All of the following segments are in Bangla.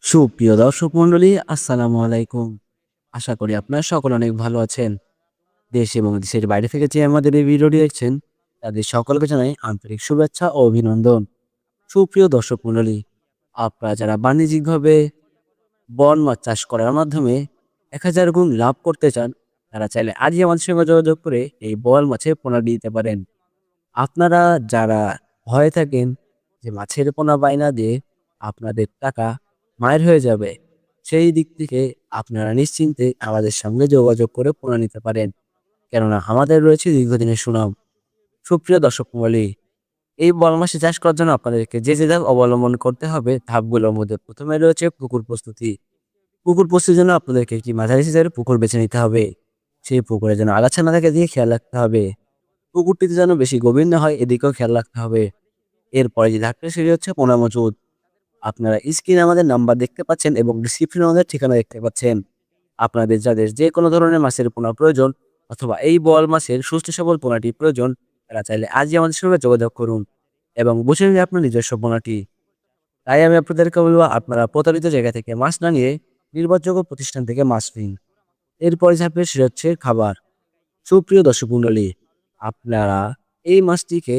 সুপ্রিয় দর্শক মন্ডলী, আসসালামু আলাইকুম। আশা করি আপনারা সকলে অনেক ভালো আছেন। দেশ এবং দেশের বাইরে থেকে যে আমাদের এই ভিডিওটি দেখছেন, তাদের সকলকে জানাই আন্তরিক শুভেচ্ছা ও অভিনন্দন। সুপ্রিয় দর্শক মন্ডলী, আপনারা যারা বাণিজ্যিকভাবে বন মাছ চাষ করার মাধ্যমে ১,০০০ গুণ লাভ করতে চান, তারা চাইলে আজই আমাদের সঙ্গে যোগাযোগ করে এই বোয়াল মাছের পোনা নিতে পারেন। আপনারা যারা ভয়ে থাকেন যে মাছের পোনা বায়না দিয়ে আপনাদের টাকা মায়ের হয়ে যাবে, সেই দিক থেকে আপনারা নিশ্চিন্তে আমাদের সঙ্গে যোগাযোগ করে পোনা নিতে পারেন। কেননা আমাদের রয়েছে দীর্ঘদিনের সুনাম। সুপ্রিয় দর্শক মণ্ডলী, এই বোয়াল মাছটি চাষ করার জন্য আপনাদেরকে যে ধাপ অবলম্বন করতে হবে, ধাপগুলোর মধ্যে প্রথমে রয়েছে পুকুর প্রস্তুতি। পুকুর প্রস্তুতির জন্য আপনাদেরকে একটি মাঝারি সাইজের পুকুর বেছে নিতে হবে। সেই পুকুরে যেন আগাছা না থাকে দিয়ে খেয়াল রাখতে হবে। পুকুরটিতে যেন বেশি গভীর না হয়, এদিকেও খেয়াল রাখতে হবে। এরপরে যে ধাপটা সেটি হচ্ছে পোনা মজুত। আপনারা স্ক্রিনে আমাদের নাম্বার দেখতে পাচ্ছেন এবং ডিসক্রিপশনে আমাদের ঠিকানা দেখতে পাচ্ছেন। আপনাদের যাদের যে কোনো ধরনের মাছের পোনা প্রয়োজন অথবা এই বোয়াল মাছের সুস্থ সবল পোনাটি প্রয়োজন, তারা চাইলে আজই আমাদের সঙ্গে যোগাযোগ করুন এবং বুঝে নিন আপনার নিজস্ব পোনাটি। তাই আমি আপনাদেরকে বলবো, আপনারা প্রতারিত জায়গা থেকে মাছ না নিয়ে নির্ভরযোগ্য প্রতিষ্ঠান থেকে মাছ নিন। এরপরে ধাপে সেটা হচ্ছে খাবার। সুপ্রিয় দর্শক মণ্ডলী, আপনারা এই মাছটিকে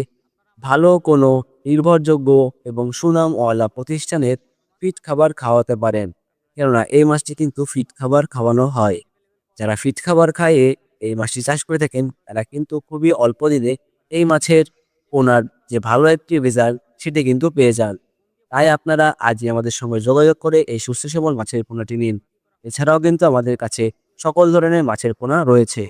ভালো কোনো নির্ভরযোগ্য এবং সুনামওয়ালা প্রতিষ্ঠানের ফিট খাবার খাওয়াতে পারেন। কেননা এই মাছটি কিন্তু ফিট খাবার খাওয়ানো হয়। যারা ফিট খাবার খাইয়ে এই মাছটি চাষ করে থাকেন, তারা কিন্তু খুবই অল্প দিনে এই মাছের পোনার যে ভালো একটি রেজাল্ট সেটি কিন্তু পেয়ে যান। তাই আপনারা আজই আমাদের সঙ্গে যোগাযোগ করে এই সুস্থ সবল মাছের পোনাটি নিন। এছাড়াও কিন্তু আমাদের কাছে সকল ধরনের মাছের পোনা রয়েছে।